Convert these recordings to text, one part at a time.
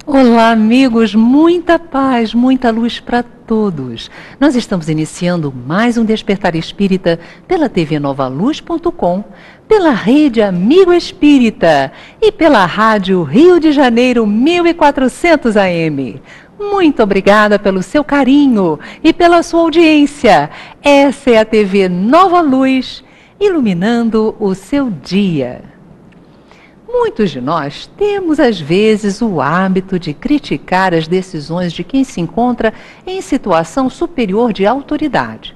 Olá, amigos, muita paz, muita luz para todos. Nós estamos iniciando mais um Despertar Espírita pela tvnovaluz.com, pela Rede Amigo Espírita e pela Rádio Rio de Janeiro 1400 AM. Muito obrigada pelo seu carinho e pela sua audiência. Essa é a TV Nova Luz, iluminando o seu dia. Muitos de nós temos, às vezes, o hábito de criticar as decisões de quem se encontra em situação superior de autoridade.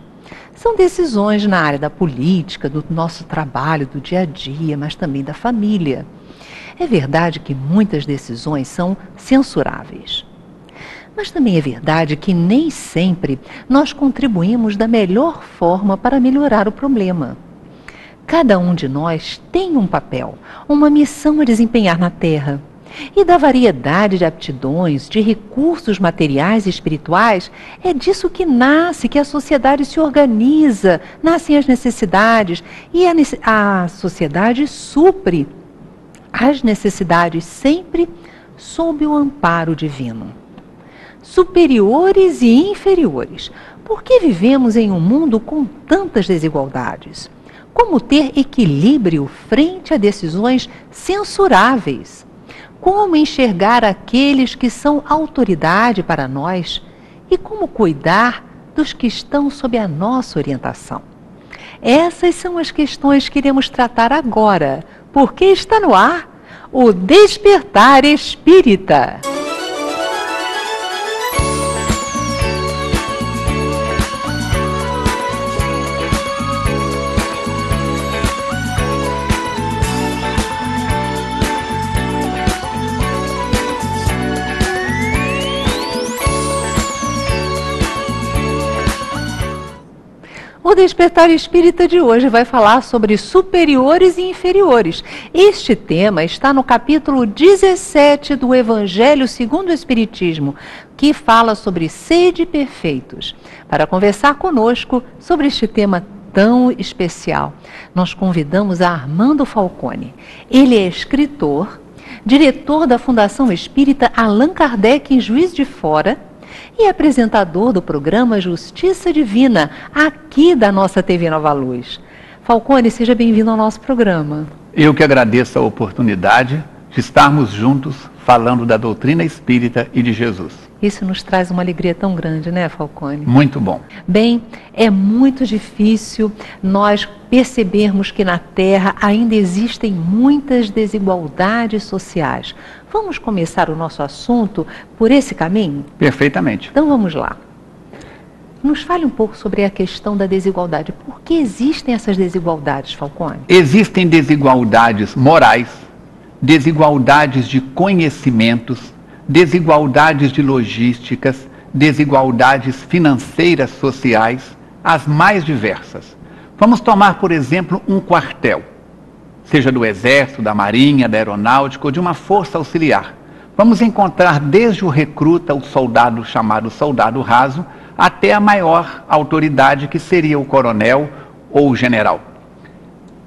São decisões na área da política, do nosso trabalho, do dia a dia, mas também da família. É verdade que muitas decisões são censuráveis. Mas também é verdade que nem sempre nós contribuímos da melhor forma para melhorar o problema. Cada um de nós tem um papel, uma missão a desempenhar na Terra. E da variedade de aptidões, de recursos materiais e espirituais, é disso que nasce, que a sociedade se organiza, nascem as necessidades e a sociedade supre as necessidades sempre sob o amparo divino. Superiores e inferiores, por que vivemos em um mundo com tantas desigualdades? Como ter equilíbrio frente a decisões censuráveis? Como enxergar aqueles que são autoridade para nós? E como cuidar dos que estão sob a nossa orientação? Essas são as questões que iremos tratar agora, porque está no ar o Despertar Espírita. O Despertar Espírita de hoje vai falar sobre superiores e inferiores. Este tema está no capítulo 17 do Evangelho segundo o Espiritismo, que fala sobre sede perfeitos. Para conversar conosco sobre este tema tão especial, nós convidamos a Armando Falcone. Ele é escritor, diretor da Fundação Espírita Allan Kardec em Juiz de Fora, e apresentador do programa Justiça Divina, aqui da nossa TV Nova Luz. Falcone, seja bem-vindo ao nosso programa. Eu que agradeço a oportunidade de estarmos juntos falando da doutrina espírita e de Jesus. Isso nos traz uma alegria tão grande, né, Falcone? Muito bom. Bem, é muito difícil nós percebermos que na Terra ainda existem muitas desigualdades sociais. Vamos começar o nosso assunto por esse caminho? Perfeitamente. Então vamos lá. Nos fale um pouco sobre a questão da desigualdade. Por que existem essas desigualdades, Falcone? Existem desigualdades morais, desigualdades de conhecimentos, desigualdades de logísticas, desigualdades financeiras sociais, as mais diversas. Vamos tomar, por exemplo, um quartel, seja do Exército, da Marinha, da Aeronáutica ou de uma força auxiliar. Vamos encontrar desde o recruta, o soldado chamado soldado raso, até a maior autoridade que seria o coronel ou o general.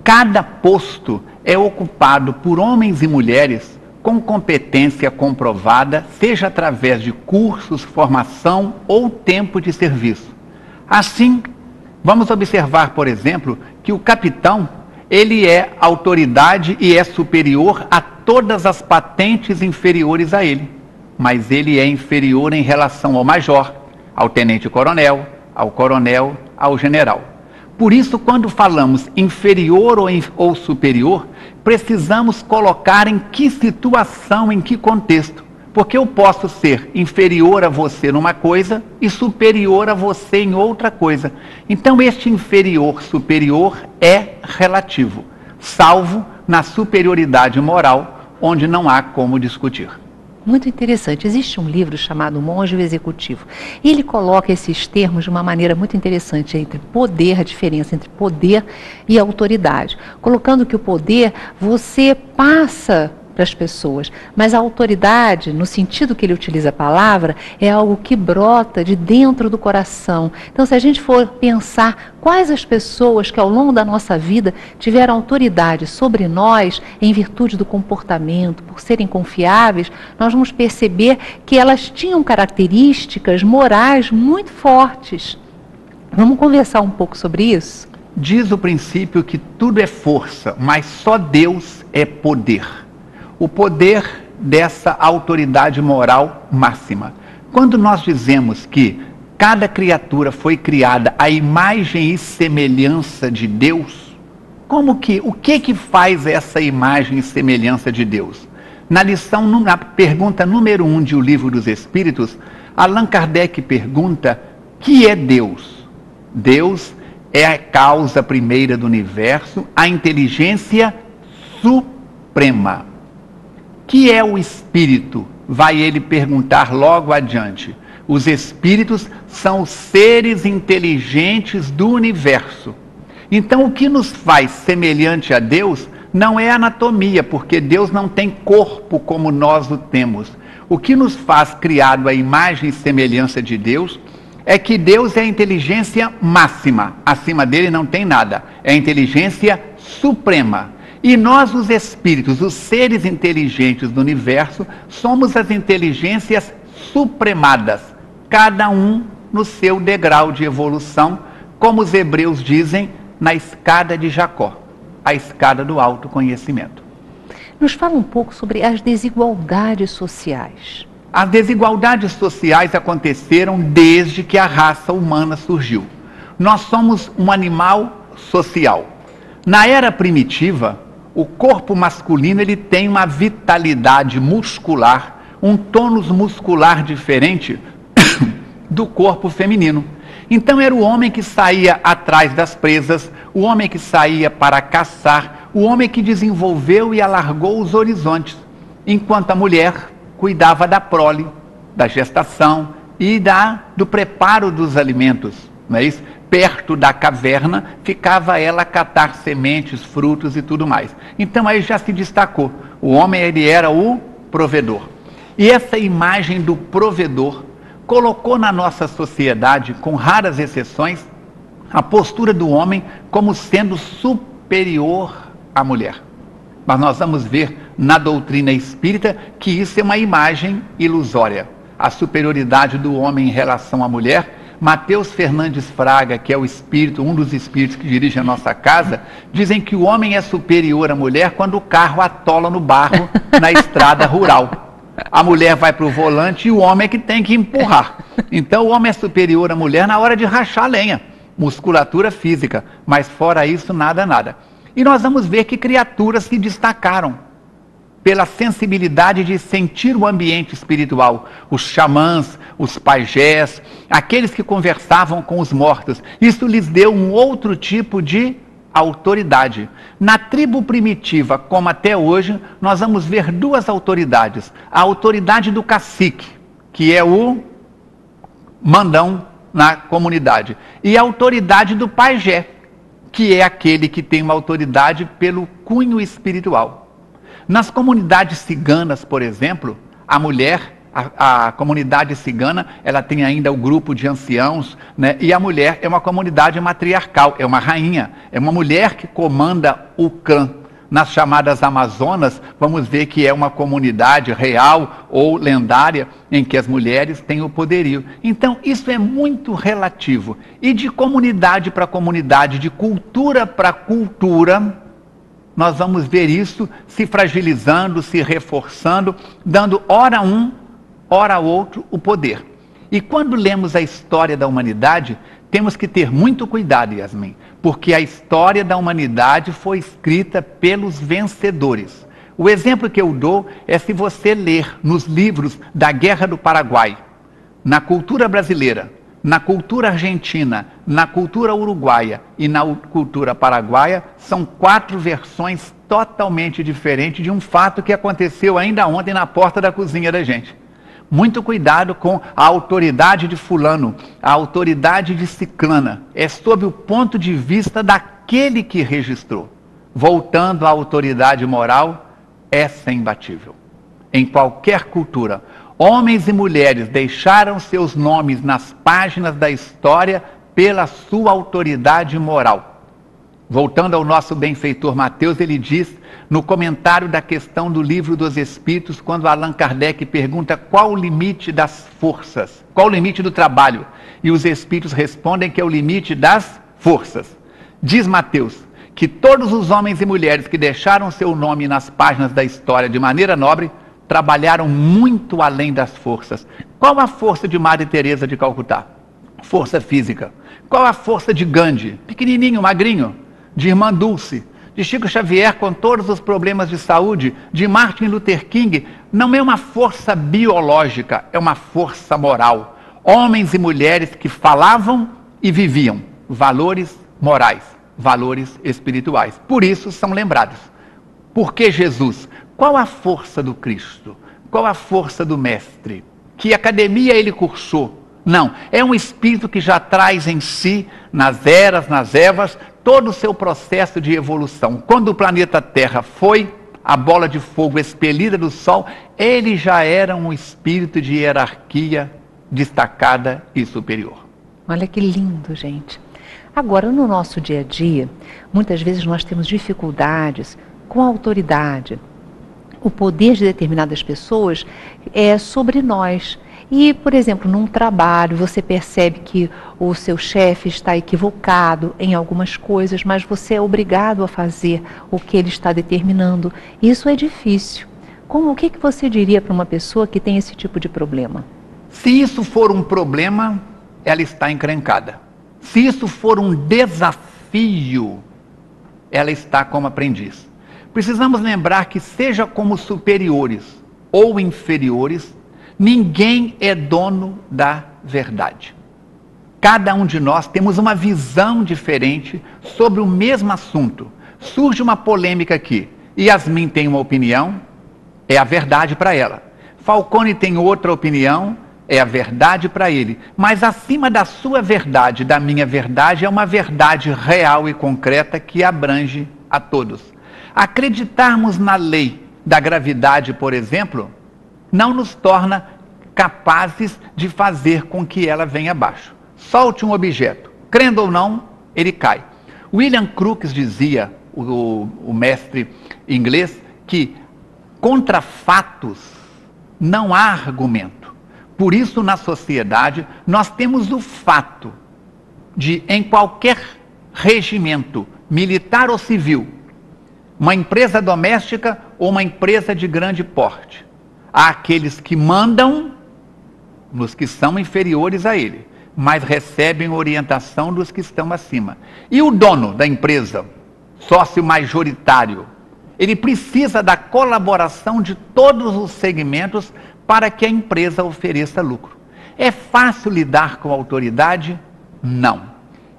Cada posto é ocupado por homens e mulheres com competência comprovada, seja através de cursos, formação ou tempo de serviço. Assim, vamos observar, por exemplo, que o capitão, ele é autoridade e é superior a todas as patentes inferiores a ele, mas ele é inferior em relação ao major, ao tenente-coronel, ao coronel, ao general. Por isso, quando falamos inferior ou superior, precisamos colocar em que situação, em que contexto. Porque eu posso ser inferior a você numa coisa e superior a você em outra coisa. Então, este inferior, superior é relativo, salvo na superioridade moral, onde não há como discutir. Muito interessante. Existe um livro chamado Monge e o Executivo. E ele coloca esses termos de uma maneira muito interessante entre poder, a diferença entre poder e autoridade. Colocando que o poder, você passa para as pessoas, mas a autoridade, no sentido que ele utiliza a palavra, é algo que brota de dentro do coração. Então, se a gente for pensar quais as pessoas que ao longo da nossa vida tiveram autoridade sobre nós em virtude do comportamento, por serem confiáveis, nós vamos perceber que elas tinham características morais muito fortes. Vamos conversar um pouco sobre isso? Diz o princípio que tudo é força, mas só Deus é poder. O poder dessa autoridade moral máxima. Quando nós dizemos que cada criatura foi criada à imagem e semelhança de Deus, o que faz essa imagem e semelhança de Deus? Na pergunta número 1 de O Livro dos Espíritos, Allan Kardec pergunta: que é Deus? Deus é a causa primeira do universo, a inteligência suprema. Que é o espírito? Vai ele perguntar logo adiante. Os espíritos são os seres inteligentes do universo. Então, o que nos faz semelhante a Deus não é anatomia, porque Deus não tem corpo como nós o temos. O que nos faz criado à imagem e semelhança de Deus é que Deus é a inteligência máxima. Acima dele não tem nada. É a inteligência suprema. E nós, os espíritos, os seres inteligentes do universo, somos as inteligências supremadas, cada um no seu degrau de evolução, como os hebreus dizem, na escada de Jacó, a escada do autoconhecimento. Nos fala um pouco sobre as desigualdades sociais. As desigualdades sociais aconteceram desde que a raça humana surgiu. Nós somos um animal social. Na era primitiva, o corpo masculino ele tem uma vitalidade muscular, um tônus muscular diferente do corpo feminino. Então era o homem que saía atrás das presas, o homem que saía para caçar, o homem que desenvolveu e alargou os horizontes, enquanto a mulher cuidava da prole, da gestação e do preparo dos alimentos, não é isso? Perto da caverna ficava ela a catar sementes, frutos e tudo mais. Então aí já se destacou, o homem ele era o provedor. E essa imagem do provedor colocou na nossa sociedade, com raras exceções, a postura do homem como sendo superior à mulher. Mas nós vamos ver na doutrina espírita que isso é uma imagem ilusória. A superioridade do homem em relação à mulher. Mateus Fernandes Fraga, que é o espírito, um dos espíritos que dirige a nossa casa, dizem que o homem é superior à mulher quando o carro atola no barro na estrada rural. A mulher vai para o volante e o homem é que tem que empurrar. Então o homem é superior à mulher na hora de rachar a lenha. Musculatura física, mas fora isso nada. E nós vamos ver que criaturas se destacaram pela sensibilidade de sentir o ambiente espiritual. Os xamãs, os pajés, aqueles que conversavam com os mortos. Isso lhes deu um outro tipo de autoridade. Na tribo primitiva, como até hoje, nós vamos ver duas autoridades. A autoridade do cacique, que é o mandão na comunidade. E a autoridade do pajé, que é aquele que tem uma autoridade pelo cunho espiritual. Nas comunidades ciganas, por exemplo, a mulher, a comunidade cigana, ela tem ainda o grupo de anciãos, né? E a mulher é uma comunidade matriarcal, é uma rainha, é uma mulher que comanda o clã. Nas chamadas Amazonas, vamos ver que é uma comunidade real ou lendária em que as mulheres têm o poderio. Então, isso é muito relativo. E de comunidade para comunidade, de cultura para cultura, nós vamos ver isso se fragilizando, se reforçando, dando ora um, ora outro o poder. E quando lemos a história da humanidade, temos que ter muito cuidado, Yasmin, porque a história da humanidade foi escrita pelos vencedores. O exemplo que eu dou é se você ler nos livros da Guerra do Paraguai, na cultura brasileira, na cultura argentina, na cultura uruguaia e na cultura paraguaia, são 4 versões totalmente diferentes de um fato que aconteceu ainda ontem na porta da cozinha da gente. Muito cuidado com a autoridade de fulano, a autoridade de ciclana. É sob o ponto de vista daquele que registrou. Voltando à autoridade moral, essa é imbatível. Em qualquer cultura, homens e mulheres deixaram seus nomes nas páginas da história pela sua autoridade moral. Voltando ao nosso benfeitor Mateus, ele diz, no comentário da questão do Livro dos Espíritos, quando Allan Kardec pergunta qual o limite das forças, qual o limite do trabalho, e os Espíritos respondem que é o limite das forças. Diz Mateus que todos os homens e mulheres que deixaram seu nome nas páginas da história de maneira nobre, trabalharam muito além das forças. Qual a força de Madre Teresa de Calcutá? Força física. Qual a força de Gandhi? Pequenininho, magrinho. De Irmã Dulce, de Chico Xavier com todos os problemas de saúde, de Martin Luther King, não é uma força biológica, é uma força moral. Homens e mulheres que falavam e viviam valores morais, valores espirituais. Por isso são lembrados. Por que Jesus? Qual a força do Cristo? Qual a força do Mestre? Que academia ele cursou? Não, é um espírito que já traz em si, nas eras, nas evas, todo o seu processo de evolução. Quando o planeta Terra foi a bola de fogo expelida do Sol, ele já era um espírito de hierarquia destacada e superior. Olha que lindo, gente. Agora, no nosso dia a dia, muitas vezes nós temos dificuldades com a autoridade. O poder de determinadas pessoas é sobre nós. E, por exemplo, num trabalho, você percebe que o seu chefe está equivocado em algumas coisas, mas você é obrigado a fazer o que ele está determinando. Isso é difícil. O que você diria para uma pessoa que tem esse tipo de problema? Se isso for um problema, ela está encrencada. Se isso for um desafio, ela está como aprendiz. Precisamos lembrar que, seja como superiores ou inferiores, ninguém é dono da verdade. Cada um de nós temos uma visão diferente sobre o mesmo assunto. Surge uma polêmica aqui. Yasmin tem uma opinião, é a verdade para ela. Falcone tem outra opinião, é a verdade para ele. Mas acima da sua verdade, da minha verdade, é uma verdade real e concreta que abrange a todos. Acreditarmos na lei da gravidade, por exemplo, não nos torna capazes de fazer com que ela venha abaixo. Solte um objeto, crendo ou não, ele cai. William Crookes dizia, o mestre inglês, que contra fatos não há argumento. Por isso, na sociedade, nós temos o fato de, em qualquer regimento, militar ou civil, uma empresa doméstica ou uma empresa de grande porte, há aqueles que mandam nos que são inferiores a ele, mas recebem orientação dos que estão acima. E o dono da empresa, sócio majoritário, ele precisa da colaboração de todos os segmentos para que a empresa ofereça lucro. É fácil lidar com a autoridade? Não.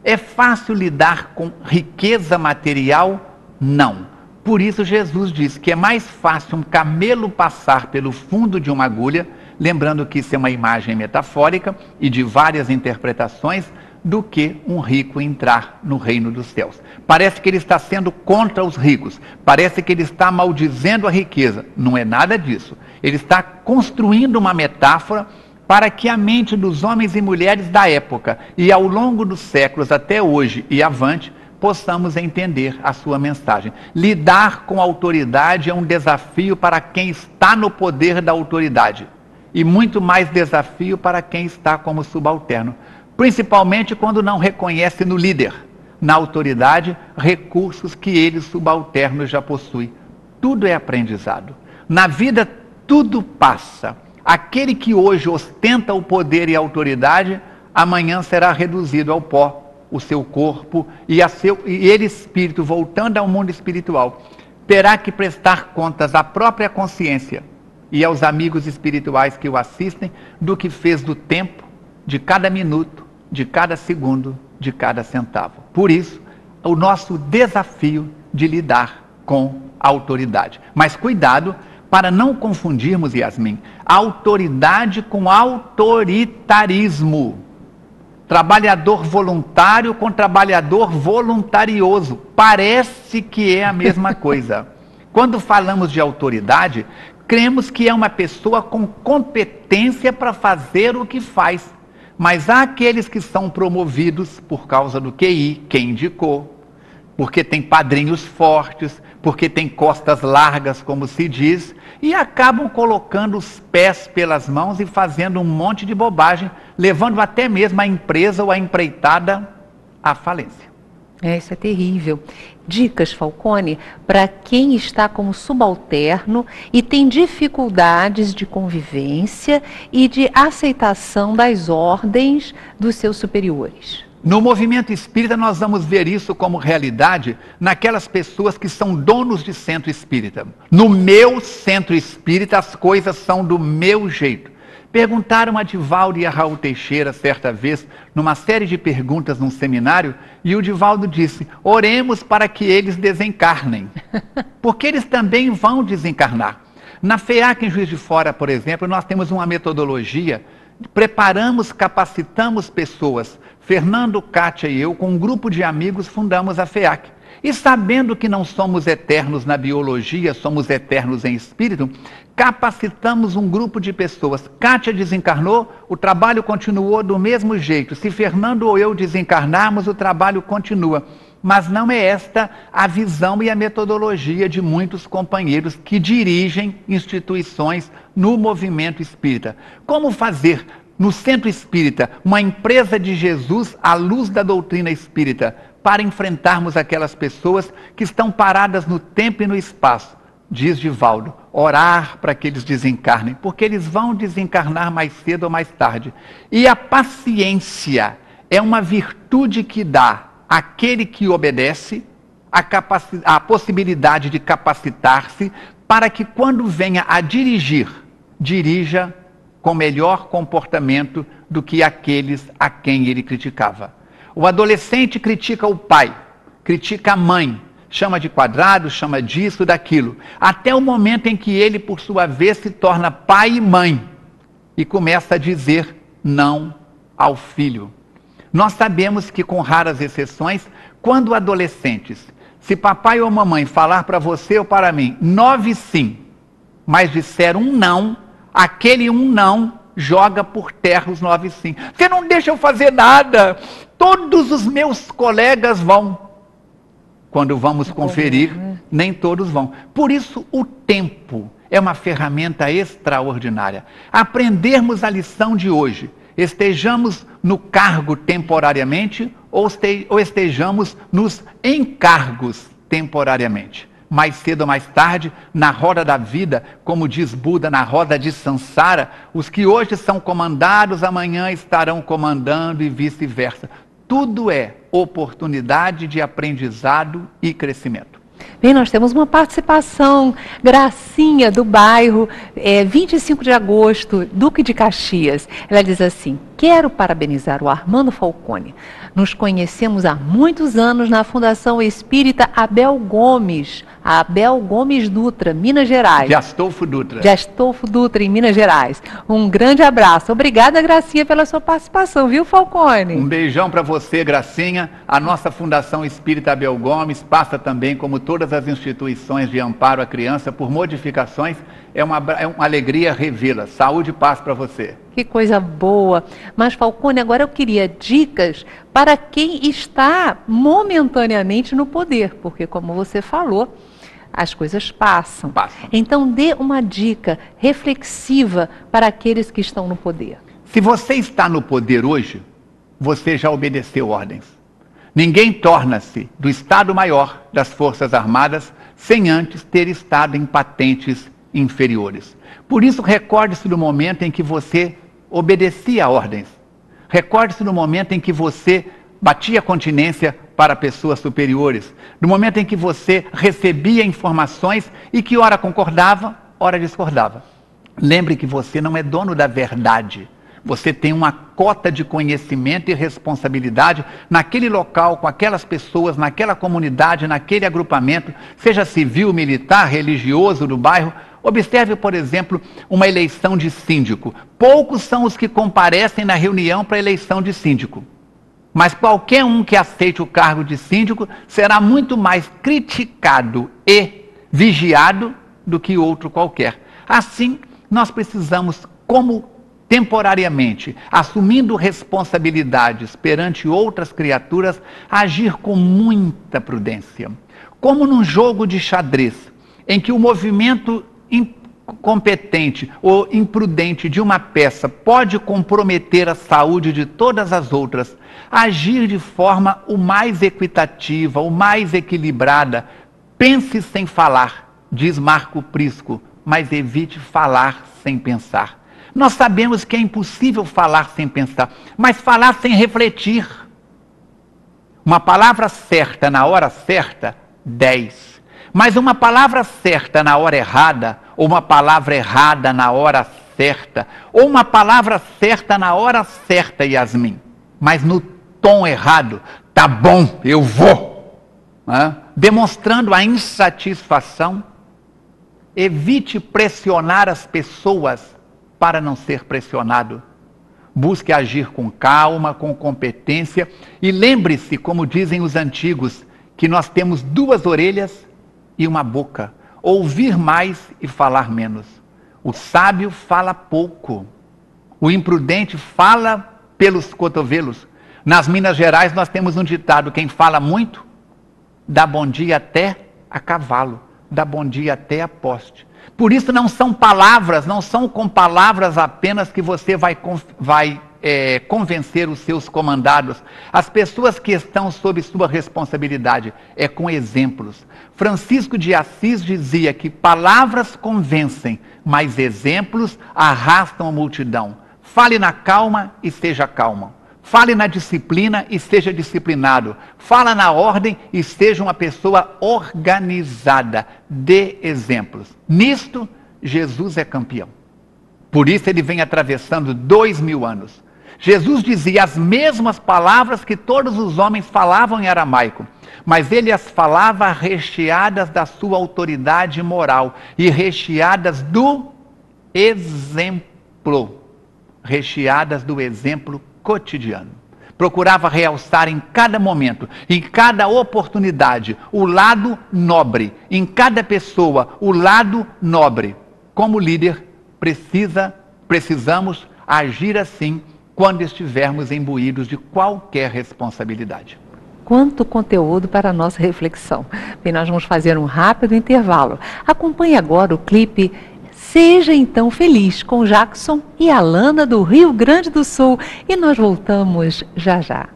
É fácil lidar com riqueza material? Não. Por isso Jesus diz que é mais fácil um camelo passar pelo fundo de uma agulha, lembrando que isso é uma imagem metafórica e de várias interpretações, do que um rico entrar no reino dos céus. Parece que ele está sendo contra os ricos, parece que ele está maldizendo a riqueza. Não é nada disso. Ele está construindo uma metáfora para que a mente dos homens e mulheres da época, e ao longo dos séculos até hoje e avante, possamos entender a sua mensagem. Lidar com a autoridade é um desafio para quem está no poder da autoridade, e muito mais desafio para quem está como subalterno, principalmente quando não reconhece no líder, na autoridade, recursos que ele, subalterno, já possui. Tudo é aprendizado. Na vida, tudo passa. Aquele que hoje ostenta o poder e a autoridade, amanhã será reduzido ao pó, o seu corpo e ele, espírito, voltando ao mundo espiritual, terá que prestar contas à própria consciência e aos amigos espirituais que o assistem do que fez do tempo, de cada minuto, de cada segundo, de cada centavo. Por isso, o nosso desafio de lidar com a autoridade. Mas cuidado para não confundirmos, Yasmin, autoridade com autoritarismo. Trabalhador voluntário com trabalhador voluntarioso. Parece que é a mesma coisa. Quando falamos de autoridade, cremos que é uma pessoa com competência para fazer o que faz. Mas há aqueles que são promovidos por causa do QI, quem indicou, porque tem padrinhos fortes, porque tem costas largas, como se diz, e acabam colocando os pés pelas mãos e fazendo um monte de bobagem, levando até mesmo a empresa ou a empreitada à falência. Isso é terrível. Dicas, Falcone, para quem está como subalterno e tem dificuldades de convivência e de aceitação das ordens dos seus superiores. No movimento espírita, nós vamos ver isso como realidade naquelas pessoas que são donos de centro espírita. No meu centro espírita, as coisas são do meu jeito. Perguntaram a Divaldo e a Raul Teixeira, certa vez, numa série de perguntas num seminário, e o Divaldo disse: oremos para que eles desencarnem, porque eles também vão desencarnar. Na FEAC, em Juiz de Fora, por exemplo, nós temos uma metodologia, preparamos, capacitamos pessoas. Fernando, Kátia e eu, com um grupo de amigos, fundamos a FEAC. E sabendo que não somos eternos na biologia, somos eternos em espírito, capacitamos um grupo de pessoas. Kátia desencarnou, o trabalho continuou do mesmo jeito. Se Fernando ou eu desencarnarmos, o trabalho continua. Mas não é esta a visão e a metodologia de muitos companheiros que dirigem instituições no movimento espírita. Como fazer no centro espírita uma empresa de Jesus à luz da doutrina espírita, para enfrentarmos aquelas pessoas que estão paradas no tempo e no espaço? Diz Divaldo: orar para que eles desencarnem, porque eles vão desencarnar mais cedo ou mais tarde. E a paciência é uma virtude que dá àquele que obedece a possibilidade de capacitar-se para que, quando venha a dirigir, dirija com melhor comportamento do que aqueles a quem ele criticava. O adolescente critica o pai, critica a mãe, chama de quadrado, chama disso, daquilo, até o momento em que ele, por sua vez, se torna pai e mãe e começa a dizer não ao filho. Nós sabemos que, com raras exceções, quando adolescentes, se papai ou mamãe falar para você ou para mim 9 sim, mas disser um não, aquele um não joga por terra os 9 sim. Você não deixa eu fazer nada, todos os meus colegas vão. Quando vamos conferir, nem todos vão. Por isso, o tempo é uma ferramenta extraordinária. Aprendermos a lição de hoje, estejamos no cargo temporariamente ou estejamos nos encargos temporariamente. Mais cedo ou mais tarde, na roda da vida, como diz Buda, na roda de Sansara, os que hoje são comandados, amanhã estarão comandando e vice-versa. Tudo é oportunidade de aprendizado e crescimento. Bem, nós temos uma participação, Gracinha, do bairro 25 de agosto, Duque de Caxias. Ela diz assim: quero parabenizar o Armando Falcone. Nos conhecemos há muitos anos na Fundação Espírita Abel Gomes Dutra, Minas Gerais. De Astolfo Dutra. De Astolfo Dutra, em Minas Gerais. Um grande abraço. Obrigada, Gracinha, pela sua participação, viu, Falcone? Um beijão para você, Gracinha. A nossa Fundação Espírita Abel Gomes passa também, como todas as instituições de amparo à criança, por modificações. É uma alegria revê-la. Saúde e paz para você. Que coisa boa. Mas, Falcone, agora eu queria dicas para quem está momentaneamente no poder, porque, como você falou, as coisas passam. Então, dê uma dica reflexiva para aqueles que estão no poder. Se você está no poder hoje, você já obedeceu ordens. Ninguém torna-se do Estado-Maior das Forças Armadas sem antes ter estado em patentes inferiores. Por isso, recorde-se do momento em que você obedecia ordens. Recorde-se do momento em que você batia continência para pessoas superiores. No momento em que você recebia informações e que ora concordava, ora discordava. Lembre que você não é dono da verdade. Você tem uma cota de conhecimento e responsabilidade naquele local, com aquelas pessoas, naquela comunidade, naquele agrupamento, seja civil, militar, religioso, do bairro. Observe, por exemplo, uma eleição de síndico. Poucos são os que comparecem na reunião para a eleição de síndico. Mas qualquer um que aceite o cargo de síndico será muito mais criticado e vigiado do que outro qualquer. Assim, nós precisamos, como temporariamente, assumindo responsabilidades perante outras criaturas, agir com muita prudência. Como num jogo de xadrez, em que o movimento incompetente ou imprudente de uma peça pode comprometer a saúde de todas as outras, agir de forma o mais equitativa, o mais equilibrada. Pense sem falar, diz Marco Prisco, mas evite falar sem pensar. Nós sabemos que é impossível falar sem pensar, mas falar sem refletir. Uma palavra certa na hora certa, 10. Mas uma palavra certa na hora errada, ou uma palavra errada na hora certa, ou uma palavra certa na hora certa, Yasmin, mas no tom errado, tá bom, eu vou. Demonstrando a insatisfação. Evite pressionar as pessoas para não ser pressionado. Busque agir com calma, com competência, e lembre-se, como dizem os antigos, que nós temos 2 orelhas e uma boca. Ouvir mais e falar menos. O sábio fala pouco. O imprudente fala pelos cotovelos. Nas Minas Gerais nós temos um ditado: quem fala muito, dá bom dia até a cavalo, dá bom dia até a poste. Por isso não são palavras, não são com palavras apenas que você vai convencer os seus comandados, as pessoas que estão sob sua responsabilidade, é com exemplos. Francisco de Assis dizia que palavras convencem, mas exemplos arrastam a multidão. Fale na calma e seja calmo. Fale na disciplina e seja disciplinado. Fala na ordem e seja uma pessoa organizada. Dê exemplos. Nisto, Jesus é campeão. Por isso ele vem atravessando 2000 anos. Jesus dizia as mesmas palavras que todos os homens falavam em aramaico, mas ele as falava recheadas da sua autoridade moral e recheadas do exemplo. Recheadas do exemplo cotidiano. Procurava realçar em cada momento, em cada oportunidade, o lado nobre, em cada pessoa, o lado nobre. Como líder, precisamos agir assim quando estivermos imbuídos de qualquer responsabilidade. Quanto conteúdo para a nossa reflexão. Bem, nós vamos fazer um rápido intervalo. Acompanhe agora o clipe Seja Então Feliz, com Jackson e Alana do Rio Grande do Sul. E nós voltamos já já.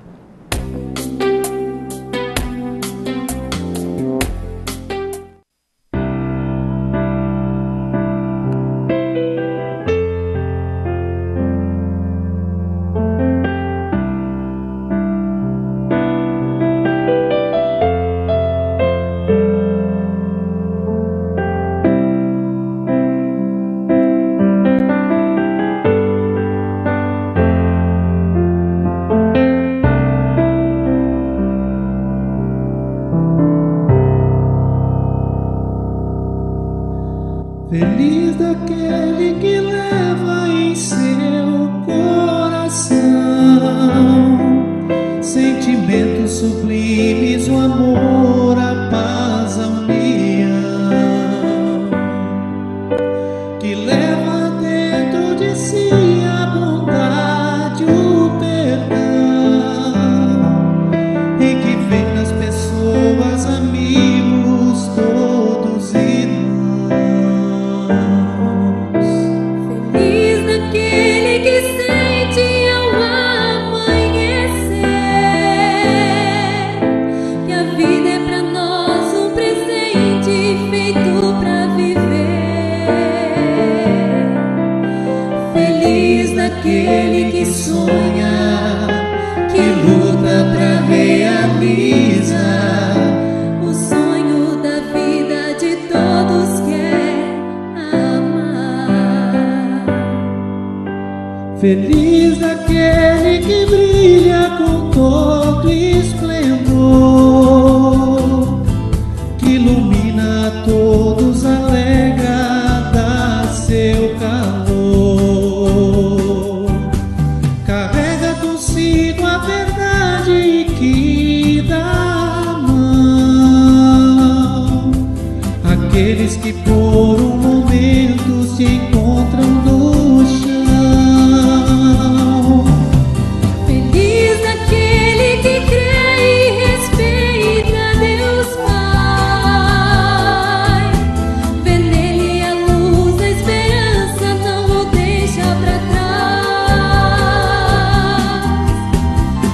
Feliz daquele que leva em seu coração sentimentos sublimes, o amor, a paz, a união, que leva dentro de si a bondade, o perdão, e que vê nas pessoas amigos todos irmãos. Aquele que sonha, que luta pra realizar o sonho da vida de todos quer amar. Feliz daquele que brilha com todo esplendor, que ilumina a todos, alegra, dá seu calor. por um momento se encontram no chão. Feliz aquele que crê e respeita Deus Pai. Vê nele a luz da esperança, não o deixa pra trás.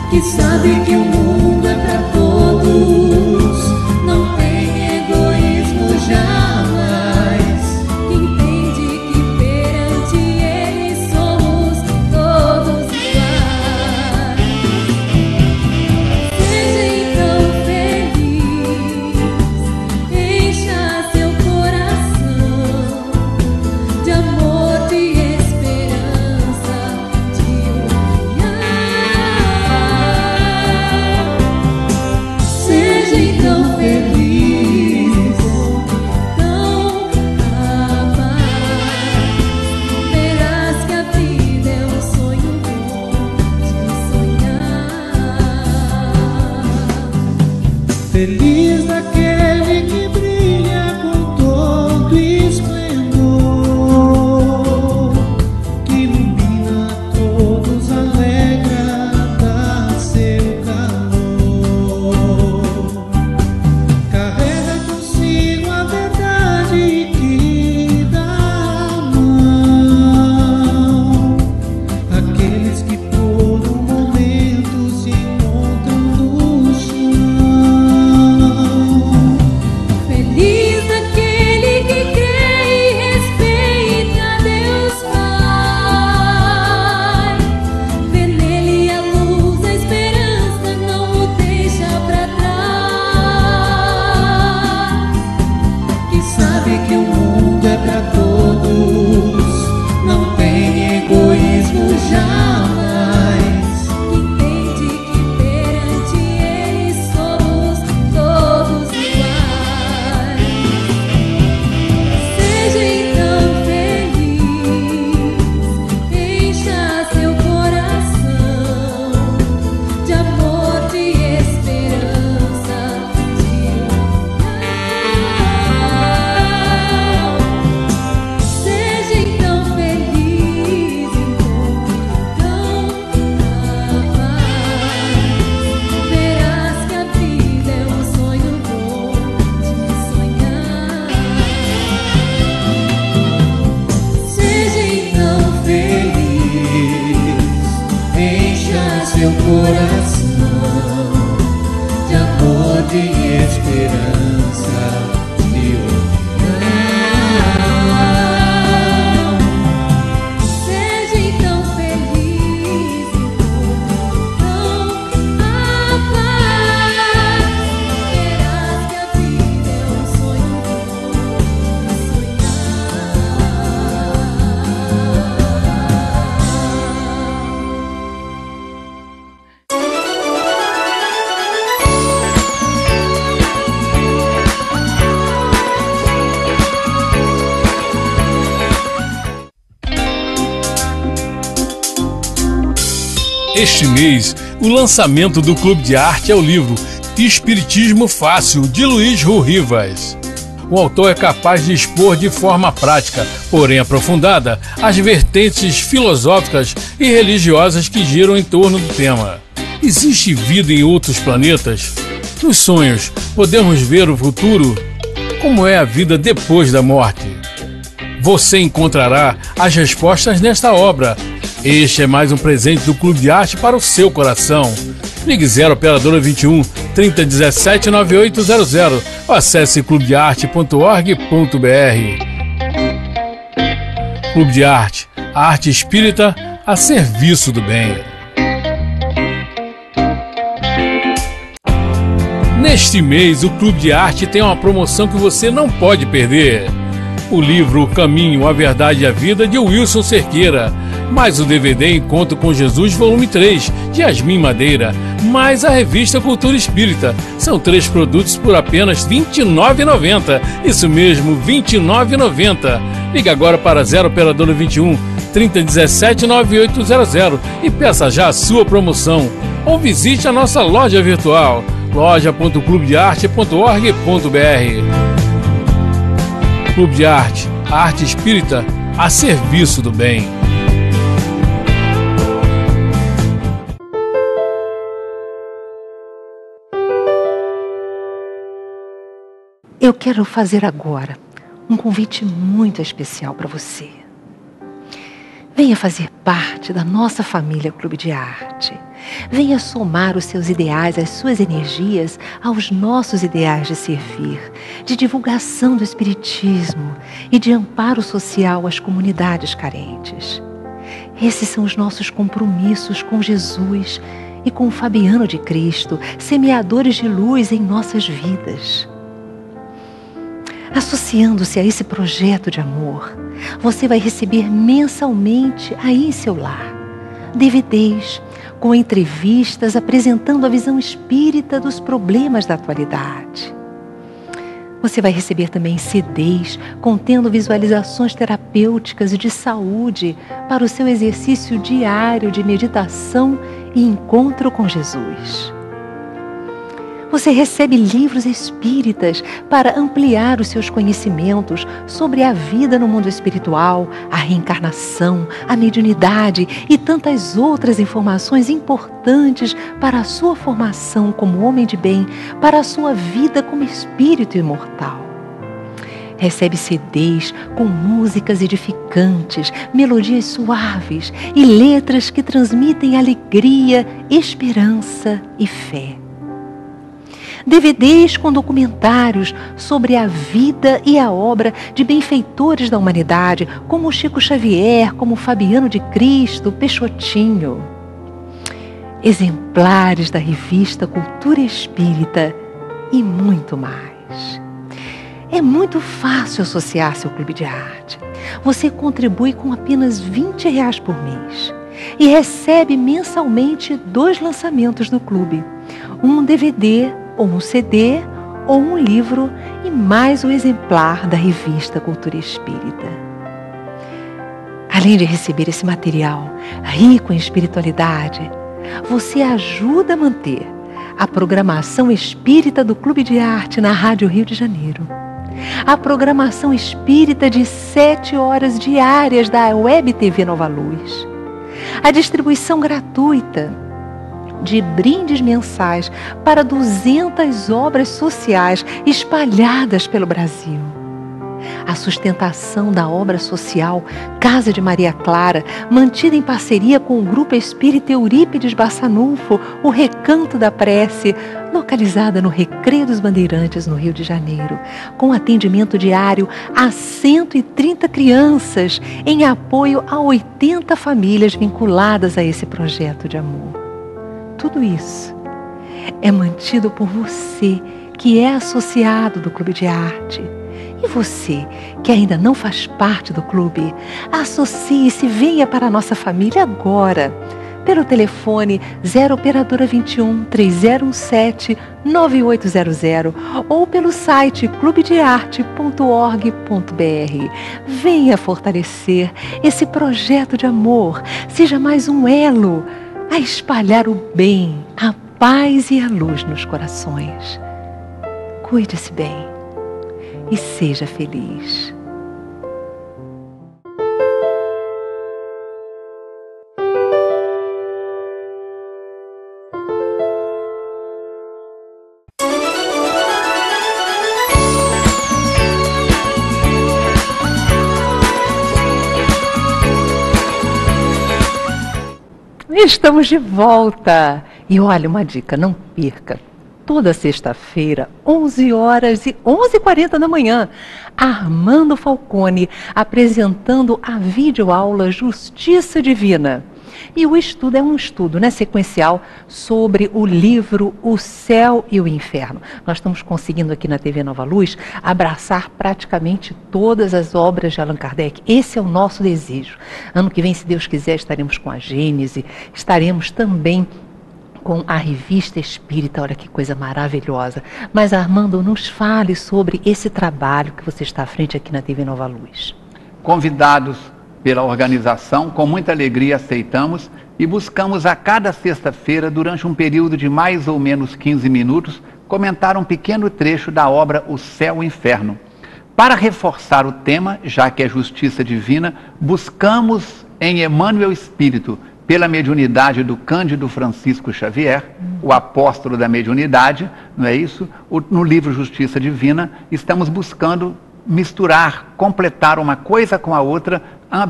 Que sabe que o mundo é pra todos, não tem egoísmo jamais. Que entende que perante ele somos todos iguais. Seja então feliz, encha seu coração de amor, de esperança, de união. Seja então feliz, então a paz. Verás que a vida é um sonho bom de sonhar. Feliz daquele que brilha com todo esplendor, que ilumina a todos, alegra, dá seu calor. Carrega consigo a verdade que dá a mão aqueles que por um momento se encontram no chão. Feliz aquele que crê e respeita Deus Pai. Vê nele a luz da esperança, não o deixa pra trás. Que sabe que o mundo é pra todos, não tem egoísmo jamais. Que entende que perante ele somos todos iguais. Seja então feliz, encha seu coração de amor, de esperança, de união. Seja então feliz, então a paz. Verás que a vida é um sonho bom de sonhar. Seja então Feliz, encha seu coração de amor, de esperança, de união. Seja então feliz, então a paz. Verás que a vida é um sonho bom de Este mês, o lançamento do Clube de Arte é o livro Espiritismo Fácil, de Luiz Rivas. O autor é capaz de expor de forma prática, porém aprofundada, as vertentes filosóficas e religiosas que giram em torno do tema. Existe vida em outros planetas? Nos sonhos, podemos ver o futuro? Como é a vida depois da morte? Você encontrará as respostas nesta obra. Este é mais um presente do Clube de Arte para o seu coração. Ligue 0 operadora 21 3017 9800 ou acesse clubedearte.org.br. Clube de Arte, a arte espírita a serviço do bem. Neste mês, o Clube de Arte tem uma promoção que você não pode perder. O livro O Caminho, a Verdade e a Vida, de Wilson Cerqueira, mais o DVD Encontro com Jesus, volume 3, de Yasmin Madeira, mais a revista Cultura Espírita. São 3 produtos por apenas R$ 29,90. Isso mesmo, R$ 29,90. Ligue agora para 0 operadora 21 3017 9800 e peça já a sua promoção. Ou visite a nossa loja virtual, loja.clubedearte.org.br. Clube de Arte, a arte espírita a serviço do bem. Eu quero fazer agora um convite muito especial para você. Venha fazer parte da nossa família Clube de Arte. Venha somar os seus ideais, as suas energias aos nossos ideais de servir, de divulgação do Espiritismo e de amparo social às comunidades carentes. Esses são os nossos compromissos com Jesus e com o Fabiano de Cristo, semeadores de luz em nossas vidas. Associando-se a esse projeto de amor, você vai receber mensalmente aí em seu lar DVDs com entrevistas apresentando a visão espírita dos problemas da atualidade. Você vai receber também CDs contendo visualizações terapêuticas e de saúde para o seu exercício diário de meditação e encontro com Jesus. Você recebe livros espíritas para ampliar os seus conhecimentos sobre a vida no mundo espiritual, a reencarnação, a mediunidade e tantas outras informações importantes para a sua formação como homem de bem, para a sua vida como espírito imortal. Recebe CDs com músicas edificantes, melodias suaves e letras que transmitem alegria, esperança e fé. DVDs com documentários sobre a vida e a obra de benfeitores da humanidade, como Chico Xavier, como Fabiano de Cristo, Peixotinho. Exemplares da revista Cultura Espírita e muito mais. É muito fácil associar-se ao Clube de Arte. Você contribui com apenas R$20 por mês e recebe mensalmente 2 lançamentos do clube, um DVD ou um CD, ou um livro e mais um exemplar da revista Cultura Espírita. Além de receber esse material rico em espiritualidade, você ajuda a manter a programação espírita do Clube de Arte na Rádio Rio de Janeiro, a programação espírita de 7 horas diárias da Web TV Nova Luz, a distribuição gratuita de brindes mensais para 200 obras sociais espalhadas pelo Brasil. A sustentação da obra social Casa de Maria Clara, mantida em parceria com o Grupo Espírita Eurípides Bassanufo, o Recanto da Prece, localizada no Recreio dos Bandeirantes, no Rio de Janeiro, com atendimento diário a 130 crianças, em apoio a 80 famílias vinculadas a esse projeto de amor. Tudo isso é mantido por você que é associado do Clube de Arte. E você que ainda não faz parte do clube, associe-se e venha para a nossa família agora. Pelo telefone 0 operadora 21 3017 9800 ou pelo site clubedearte.org.br. Venha fortalecer esse projeto de amor. Seja mais um elo a espalhar o bem, a paz e a luz nos corações. Cuide-se bem e seja feliz. Estamos de volta. E olha, uma dica, não perca. Toda sexta-feira, 11 horas e 11h40 da manhã, Armando Falcone apresentando a videoaula Justiça Divina. E o estudo é um estudo, sequencial sobre o livro O Céu e o Inferno. Nós estamos conseguindo aqui na TV Nova Luz abraçar praticamente todas as obras de Allan Kardec. Esse é o nosso desejo. Ano que vem, se Deus quiser, estaremos com a Gênese, estaremos também com a Revista Espírita. Olha que coisa maravilhosa. Mas, Armando, nos fale sobre esse trabalho que você está à frente aqui na TV Nova Luz. Convidados pela organização, com muita alegria aceitamos e buscamos a cada sexta-feira, durante um período de mais ou menos 15 minutos, comentar um pequeno trecho da obra O Céu e o Inferno, Para reforçar o tema, já que é justiça divina, buscamos em Emmanuel Espírito, pela mediunidade do Cândido Francisco Xavier, o apóstolo da mediunidade, não é isso? No livro Justiça Divina, estamos buscando misturar, completar uma coisa com a outra,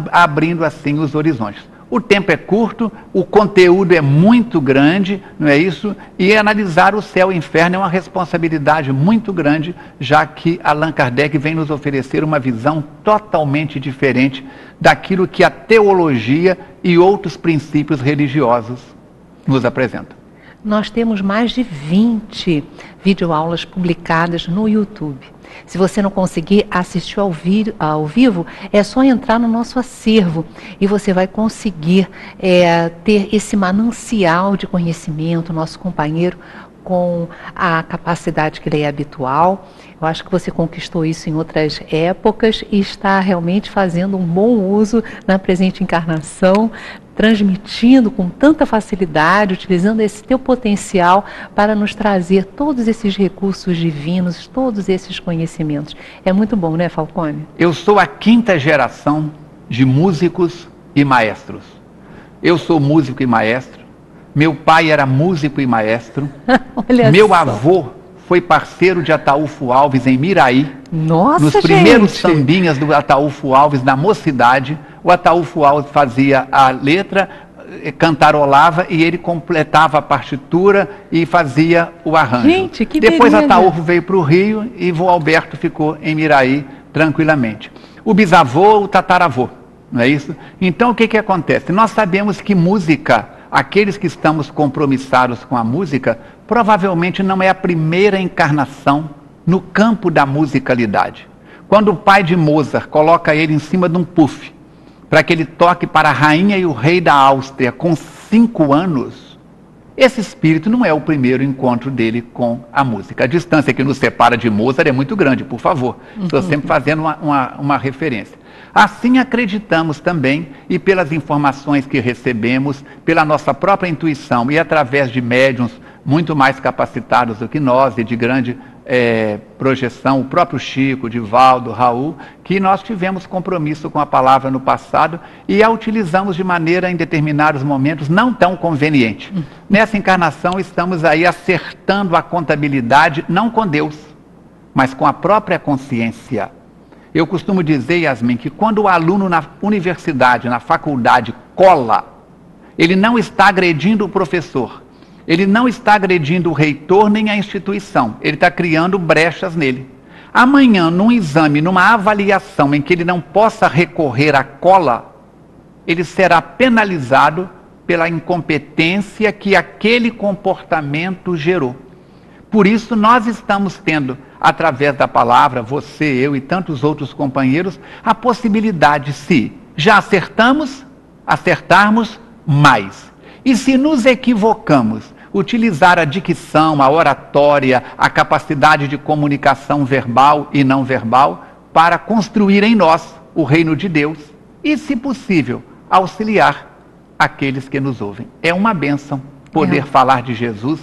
abrindo assim os horizontes. O tempo é curto, o conteúdo é muito grande, não é isso? E analisar o céu e o inferno é uma responsabilidade muito grande, já que Allan Kardec vem nos oferecer uma visão totalmente diferente daquilo que a teologia e outros princípios religiosos nos apresentam. Nós temos mais de 20 videoaulas publicadas no YouTube. Se você não conseguir assistir ao vivo, é só entrar no nosso acervo e você vai conseguir ter esse manancial de conhecimento, nosso companheiro, com a capacidade que lhe é habitual. Eu acho que você conquistou isso em outras épocas e está realmente fazendo um bom uso na presente encarnação, transmitindo com tanta facilidade, utilizando esse teu potencial para nos trazer todos esses recursos divinos, todos esses conhecimentos. É muito bom, né, Falcone? Eu sou a 5ª geração de músicos e maestros. Eu sou músico e maestro. Meu pai era músico e maestro. Meu avô foi parceiro de Ataúfo Alves em Miraí. Nossa, nos primeiros sambinhas do Ataúfo Alves na mocidade. O Ataúfo Alves fazia a letra, cantarolava e ele completava a partitura e fazia o arranjo. Gente, que Depois beleza. Ataúfo veio para o Rio e vô Alberto ficou em Miraí tranquilamente. O bisavô, o tataravô, não é isso? Então o que acontece? Nós sabemos que música, aqueles que estamos compromissados com a música, provavelmente não é a primeira encarnação no campo da musicalidade. Quando o pai de Mozart coloca ele em cima de um puff, para que ele toque para a rainha e o rei da Áustria com 5 anos, esse espírito não é o primeiro encontro dele com a música. A distância que nos separa de Mozart é muito grande, por favor. Estou sempre fazendo uma referência. Assim acreditamos também, e pelas informações que recebemos, pela nossa própria intuição e através de médiuns muito mais capacitados do que nós e de grande projeção, o próprio Chico, Divaldo, Raul, que nós tivemos compromisso com a palavra no passado e a utilizamos de maneira, em determinados momentos, não tão conveniente. Nessa encarnação estamos aí acertando a contabilidade, não com Deus, mas com a própria consciência. Eu costumo dizer, Yasmin, que quando o aluno na universidade, na faculdade, cola, ele não está agredindo o professor, ele não está agredindo o reitor nem a instituição, ele está criando brechas nele. Amanhã, num exame, numa avaliação em que ele não possa recorrer à cola, ele será penalizado pela incompetência que aquele comportamento gerou. Por isso, nós estamos tendo, através da palavra, você, eu e tantos outros companheiros, a possibilidade, se já acertarmos mais. E se nos equivocamos, utilizar a dicção, a oratória, a capacidade de comunicação verbal e não verbal para construir em nós o reino de Deus e, se possível, auxiliar aqueles que nos ouvem. É uma bênção poder falar de Jesus,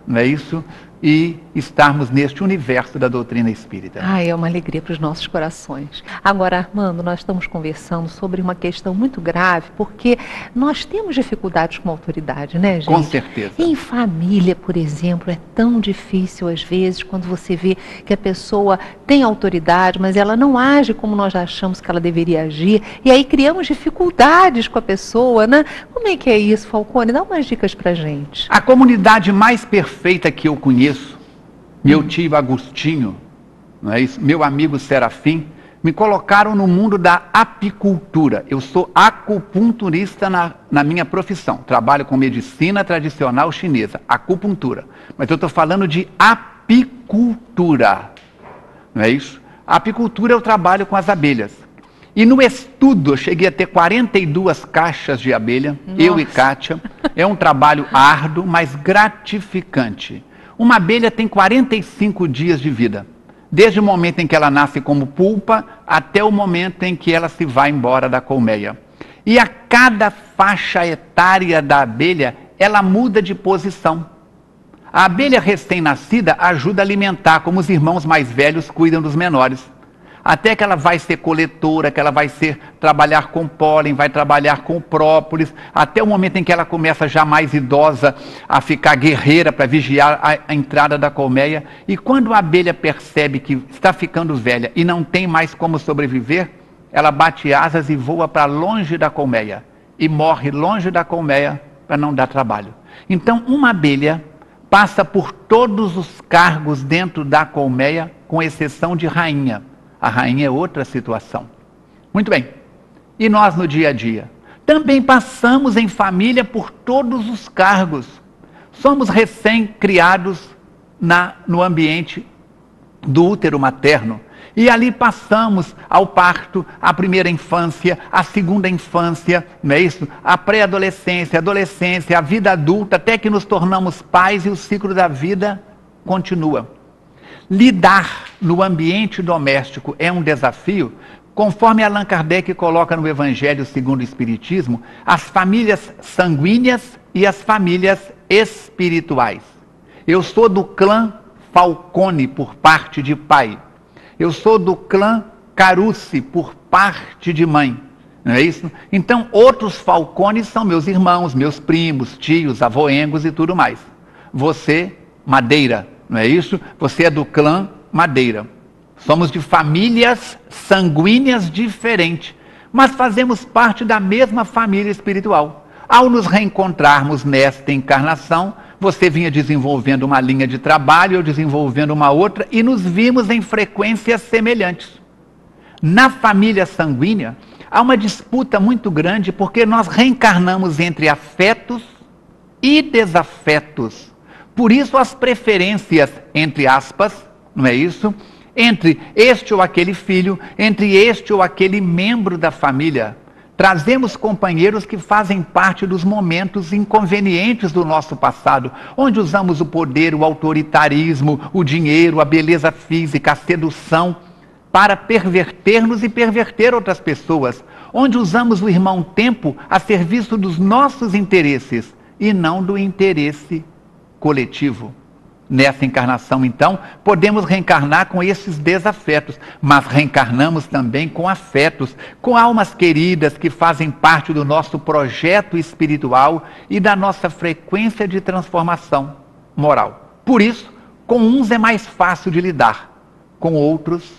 não é isso? E estarmos neste universo da doutrina espírita. É uma alegria para os nossos corações. Agora, Armando, nós estamos conversando sobre uma questão muito grave, porque nós temos dificuldades com a autoridade, né, gente? Com certeza. Em família, por exemplo, é tão difícil às vezes, quando você vê que a pessoa tem autoridade, mas ela não age como nós achamos que ela deveria agir, e aí criamos dificuldades com a pessoa, né? Como é que é isso, Falcone? Dá umas dicas pra gente. A comunidade mais perfeita que eu conheço, meu tio Agostinho, não é isso? Meu amigo Serafim, me colocaram no mundo da apicultura. Eu sou acupunturista na minha profissão. Trabalho com medicina tradicional chinesa, acupuntura. Mas eu estou falando de apicultura, não é isso? A apicultura eu trabalho com as abelhas. E no estudo eu cheguei a ter 42 caixas de abelha, eu e Kátia. É um trabalho árduo, mas gratificante. Uma abelha tem 45 dias de vida, desde o momento em que ela nasce como pulpa até o momento em que ela se vai embora da colmeia. E a cada faixa etária da abelha, ela muda de posição. A abelha recém-nascida ajuda a alimentar, como os irmãos mais velhos cuidam dos menores. até que ela vai ser coletora, que ela vai trabalhar com pólen, vai trabalhar com própolis, até o momento em que ela começa já mais idosa a ficar guerreira para vigiar a entrada da colmeia. E quando a abelha percebe que está ficando velha e não tem mais como sobreviver, ela bate asas e voa para longe da colmeia e morre longe da colmeia para não dar trabalho. Então, uma abelha passa por todos os cargos dentro da colmeia, com exceção de rainha. A rainha é outra situação. Muito bem. E nós no dia a dia? Também passamos em família por todos os cargos. Somos recém-criados no ambiente do útero materno. E ali passamos ao parto, a primeira infância, a segunda infância, não é isso? A pré-adolescência, a adolescência, a vida adulta, até que nos tornamos pais e o ciclo da vida continua. Lidar no ambiente doméstico é um desafio. Conforme Allan Kardec coloca no Evangelho segundo o Espiritismo, as famílias sanguíneas e as famílias espirituais. Eu sou do clã Falcone por parte de pai. Eu sou do clã Carucci por parte de mãe. Não é isso? Então, outros Falcones são meus irmãos, meus primos, tios, avoengos e tudo mais. Você, Madeira, não é isso? Você é do clã Madeira. Somos de famílias sanguíneas diferentes, mas fazemos parte da mesma família espiritual. Ao nos reencontrarmos nesta encarnação, você vinha desenvolvendo uma linha de trabalho, eu desenvolvendo uma outra, e nos vimos em frequências semelhantes. Na família sanguínea, há uma disputa muito grande, porque nós reencarnamos entre afetos e desafetos. Por isso as preferências, entre aspas, não é isso? Entre este ou aquele filho, entre este ou aquele membro da família. Trazemos companheiros que fazem parte dos momentos inconvenientes do nosso passado, onde usamos o poder, o autoritarismo, o dinheiro, a beleza física, a sedução, para perverter-nos e perverter outras pessoas, onde usamos o irmão tempo a serviço dos nossos interesses e não do interesse coletivo. Nessa encarnação, então, podemos reencarnar com esses desafetos, mas reencarnamos também com afetos, com almas queridas que fazem parte do nosso projeto espiritual e da nossa frequência de transformação moral. Por isso, com uns é mais fácil de lidar, com outros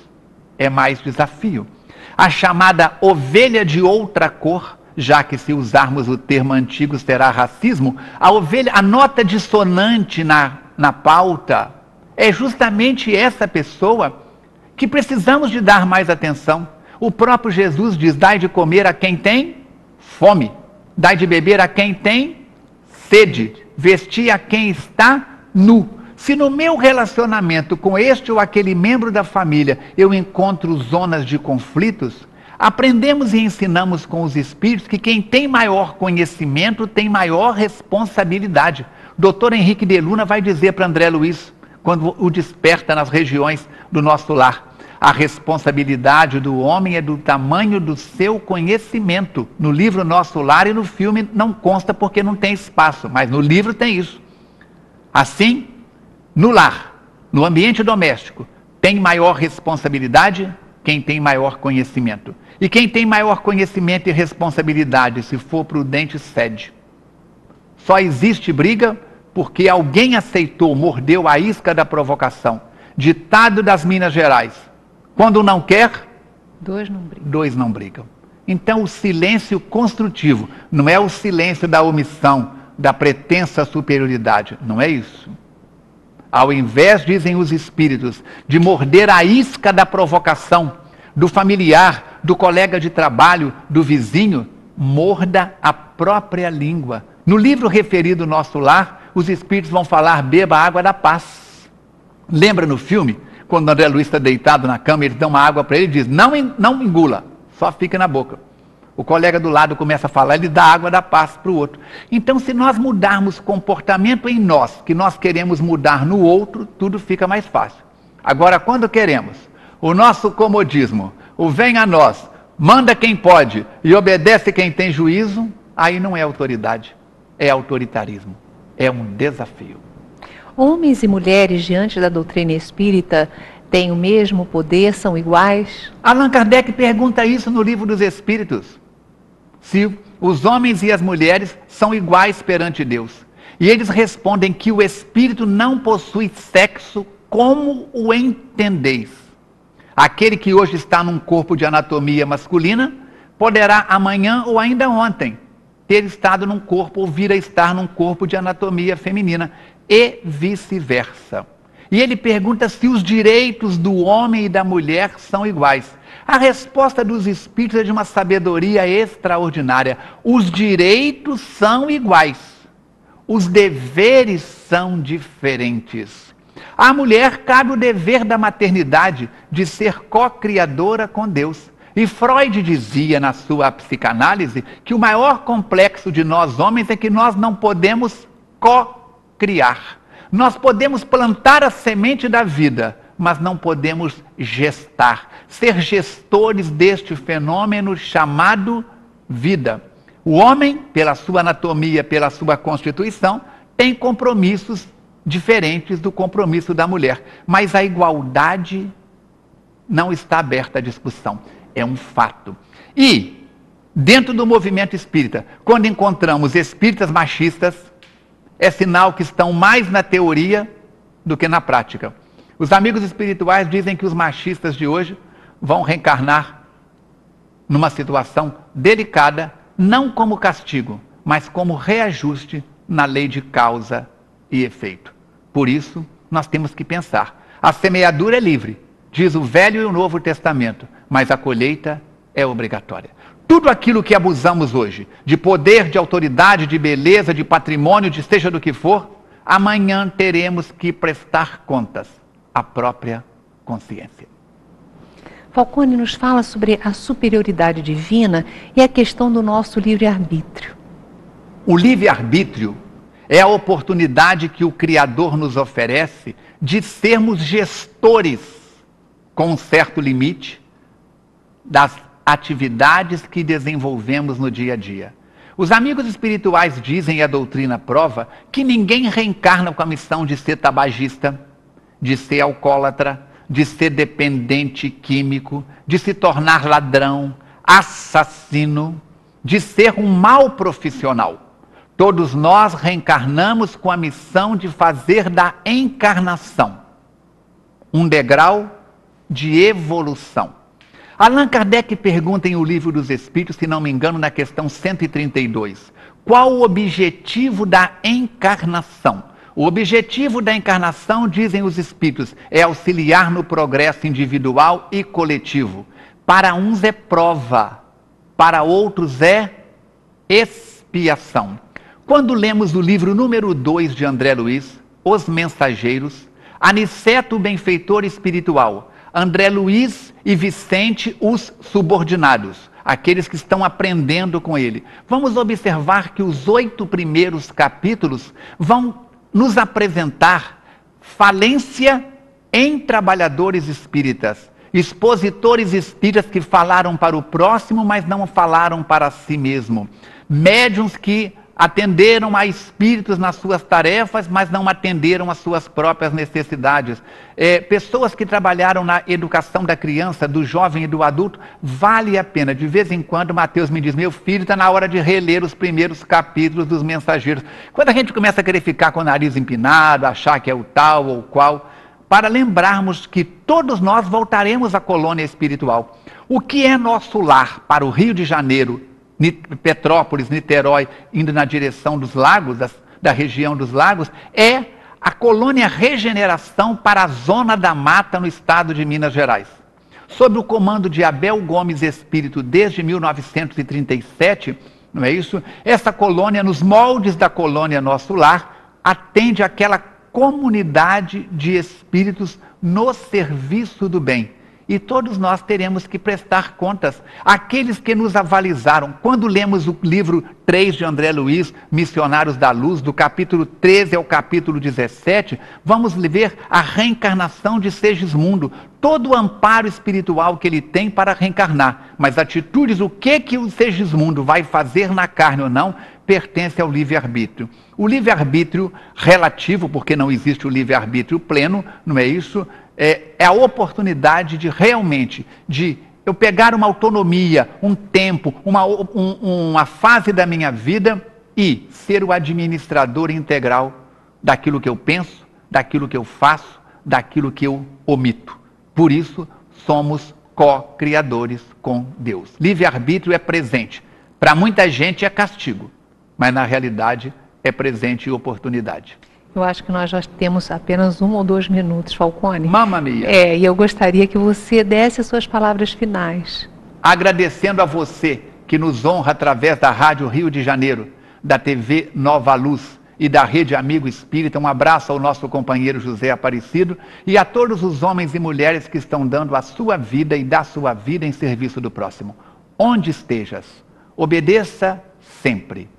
é mais desafio. A chamada ovelha de outra cor, já que se usarmos o termo antigo será racismo, a nota dissonante na pauta, é justamente essa pessoa que precisamos de dar mais atenção. O próprio Jesus diz: dai de comer a quem tem fome, dai de beber a quem tem sede, vestir a quem está nu. Se no meu relacionamento com este ou aquele membro da família eu encontro zonas de conflitos, aprendemos e ensinamos com os espíritos que quem tem maior conhecimento tem maior responsabilidade. Dr. Henrique de Luna vai dizer para André Luiz, quando o desperta nas regiões do nosso lar: a responsabilidade do homem é do tamanho do seu conhecimento. No livro Nosso Lar e no filme não consta porque não tem espaço, mas no livro tem isso. Assim, no lar, no ambiente doméstico, tem maior responsabilidade quem tem maior conhecimento. E quem tem maior conhecimento e responsabilidade, se for prudente, cede. Só existe briga porque alguém aceitou, mordeu a isca da provocação. Ditado das Minas Gerais: quando não quer, dois não brigam. Então o silêncio construtivo não é o silêncio da omissão, da pretensa superioridade, não é isso. Ao invés, dizem os espíritos, de morder a isca da provocação do familiar, do colega de trabalho, do vizinho, morda a própria língua. No livro referido Nosso Lar, os espíritos vão falar: beba a água da paz. Lembra no filme, quando André Luiz está deitado na cama, eles dão uma água para ele e diz: não engula, só fica na boca. O colega do lado começa a falar, ele dá a água da paz para o outro. Então, se nós mudarmos comportamento em nós, que nós queremos mudar no outro, tudo fica mais fácil. Agora, quando queremos o nosso comodismo, o vem a nós, manda quem pode e obedece quem tem juízo, aí não é autoridade. É autoritarismo, é um desafio. Homens e mulheres, diante da doutrina espírita, têm o mesmo poder, são iguais? Allan Kardec pergunta isso no Livro dos Espíritos. Se os homens e as mulheres são iguais perante Deus. E eles respondem que o espírito não possui sexo como o entendeis. Aquele que hoje está num corpo de anatomia masculina, poderá amanhã ou ainda ontem ter estado num corpo ou vir a estar num corpo de anatomia feminina. E vice-versa. E ele pergunta se os direitos do homem e da mulher são iguais. A resposta dos espíritos é de uma sabedoria extraordinária. Os direitos são iguais. Os deveres são diferentes. À mulher cabe o dever da maternidade de ser co-criadora com Deus. E Freud dizia na sua psicanálise que o maior complexo de nós homens é que nós não podemos co-criar. Nós podemos plantar a semente da vida, mas não podemos gestar, ser gestores deste fenômeno chamado vida. O homem, pela sua anatomia, pela sua constituição, tem compromissos diferentes do compromisso da mulher, mas a igualdade não está aberta à discussão, é um fato. E, dentro do movimento espírita, quando encontramos espíritas machistas, é sinal que estão mais na teoria do que na prática. Os amigos espirituais dizem que os machistas de hoje vão reencarnar numa situação delicada, não como castigo, mas como reajuste na lei de causa e efeito. Por isso, nós temos que pensar. A semeadura é livre, diz o Velho e o Novo Testamento, mas a colheita é obrigatória. Tudo aquilo que abusamos hoje, de poder, de autoridade, de beleza, de patrimônio, de seja do que for, amanhã teremos que prestar contas à própria consciência. Falcone nos fala sobre a superioridade divina e a questão do nosso livre-arbítrio. O livre-arbítrio é a oportunidade que o Criador nos oferece de sermos gestores, com um certo limite, das atividades que desenvolvemos no dia a dia. Os amigos espirituais dizem, e a doutrina prova, que ninguém reencarna com a missão de ser tabagista, de ser alcoólatra, de ser dependente químico, de se tornar ladrão, assassino, de ser um mau profissional. Todos nós reencarnamos com a missão de fazer da encarnação um degrau de evolução. Allan Kardec pergunta em O Livro dos Espíritos, se não me engano, na questão 132, qual o objetivo da encarnação? O objetivo da encarnação, dizem os Espíritos, é auxiliar no progresso individual e coletivo. Para uns é prova, para outros é expiação. Quando lemos o livro número 2 de André Luiz, Os Mensageiros, Aniceto, o benfeitor espiritual, André Luiz e Vicente, os subordinados, aqueles que estão aprendendo com ele. Vamos observar que os 8 primeiros capítulos vão nos apresentar falência em trabalhadores espíritas, expositores espíritas que falaram para o próximo, mas não falaram para si mesmo, médiuns que atenderam a espíritos nas suas tarefas, mas não atenderam às suas próprias necessidades. Pessoas que trabalharam na educação da criança, do jovem e do adulto, vale a pena. De vez em quando, Mateus me diz, meu filho, está na hora de reler os primeiros capítulos dos Mensageiros. Quando a gente começa a querer ficar com o nariz empinado, achar que é o tal ou qual, para lembrarmos que todos nós voltaremos à colônia espiritual. O que é nosso lar para o Rio de Janeiro, Petrópolis, Niterói, indo na direção dos lagos, da região dos lagos, é a colônia Regeneração para a Zona da Mata, no estado de Minas Gerais. Sob o comando de Abel Gomes Espírito, desde 1937, não é isso? Essa colônia, nos moldes da colônia Nosso Lar, atende aquela comunidade de espíritos no serviço do bem. E todos nós teremos que prestar contas. Aqueles que nos avalizaram, quando lemos o livro 3 de André Luiz, Missionários da Luz, do capítulo 13 ao capítulo 17, vamos ver a reencarnação de Segismundo, todo o amparo espiritual que ele tem para reencarnar. Mas atitudes, o que o Segismundo vai fazer na carne ou não, pertence ao livre-arbítrio. O livre-arbítrio relativo, porque não existe o livre-arbítrio pleno, não é isso? é a oportunidade de realmente, de eu pegar uma autonomia, um tempo, uma fase da minha vida e ser o administrador integral daquilo que eu penso, daquilo que eu faço, daquilo que eu omito. Por isso, somos co-criadores com Deus. Livre-arbítrio é presente. Para muita gente é castigo, mas na realidade é presente e oportunidade. Eu acho que nós já temos apenas 1 ou 2 minutos, Falcone. Mamma mia! E eu gostaria que você desse as suas palavras finais. Agradecendo a você que nos honra através da Rádio Rio de Janeiro, da TV Nova Luz e da Rede Amigo Espírita. Um abraço ao nosso companheiro José Aparecido e a todos os homens e mulheres que estão dando a sua vida e da sua vida em serviço do próximo. Onde estejas, obedeça sempre.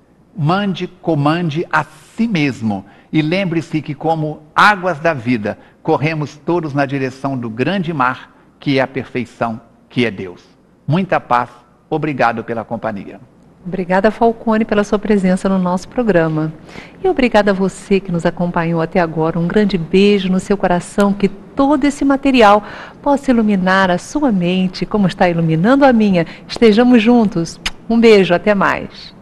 Comande a si mesmo. E lembre-se que, como águas da vida, corremos todos na direção do grande mar, que é a perfeição, que é Deus. Muita paz. Obrigado pela companhia. Obrigada, Falcone, pela sua presença no nosso programa. E obrigada a você que nos acompanhou até agora. Um grande beijo no seu coração, que todo esse material possa iluminar a sua mente, como está iluminando a minha. Estejamos juntos. Um beijo, até mais.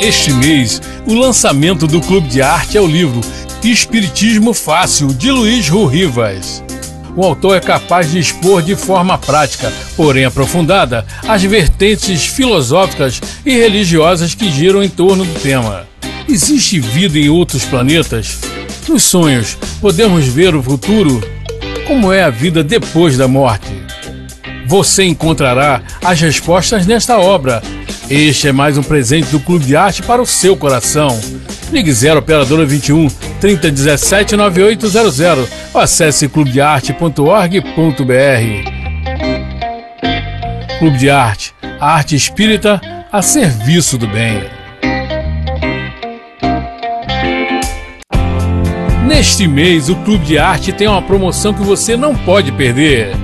Este mês, o lançamento do Clube de Arte é o livro Espiritismo Fácil, de Luiz Rivas. O autor é capaz de expor de forma prática, porém aprofundada, as vertentes filosóficas e religiosas que giram em torno do tema. Existe vida em outros planetas? Nos sonhos, podemos ver o futuro? Como é a vida depois da morte? Você encontrará as respostas nesta obra. Este é mais um presente do Clube de Arte para o seu coração. Ligue 0 operadora 21 3017 9800 ou acesse clubedearte.org.br. Clube de Arte, a arte espírita a serviço do bem. Neste mês, o Clube de Arte tem uma promoção que você não pode perder.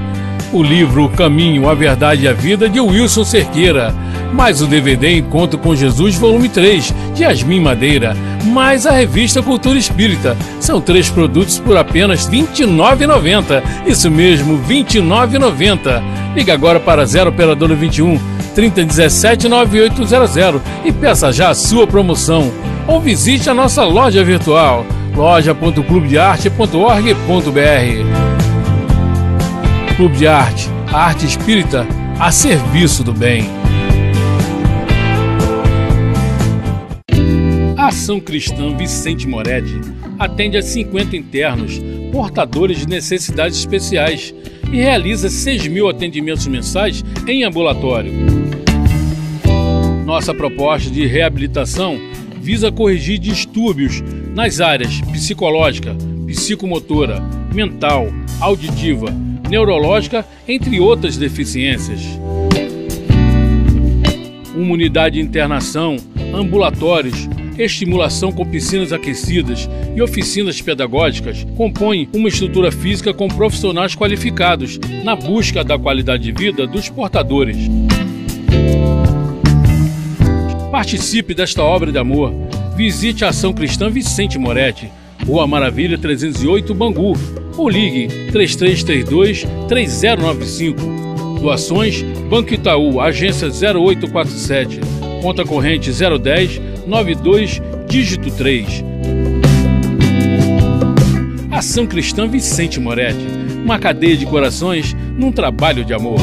O livro O Caminho, a Verdade e a Vida, de Wilson Cerqueira, mais o DVD Encontro com Jesus, volume 3, de Yasmin Madeira, mais a revista Cultura Espírita. São 3 produtos por apenas R$ 29,90. Isso mesmo, R$ 29,90. Liga agora para 0 operadora 21 3017 9800 e peça já a sua promoção. Ou visite a nossa loja virtual, loja.clubedearte.org.br. Clube de Arte, a arte espírita a serviço do bem. A Ação Cristã Vicente Moretti atende a 50 internos, portadores de necessidades especiais e realiza 6.000 atendimentos mensais em ambulatório. Nossa proposta de reabilitação visa corrigir distúrbios nas áreas psicológica, psicomotora, mental, auditiva, neurológica, entre outras deficiências. Uma unidade de internação, ambulatórios, estimulação com piscinas aquecidas e oficinas pedagógicas compõem uma estrutura física com profissionais qualificados na busca da qualidade de vida dos portadores. Participe desta obra de amor. Visite a Ação Cristã Vicente Moretti, Rua Maravilha 308, Bangu, ou ligue 3332-3095. Doações, Banco Itaú, agência 0847, conta corrente 010-92, dígito 3. Ação Cristã Vicente Moretti, uma cadeia de corações num trabalho de amor.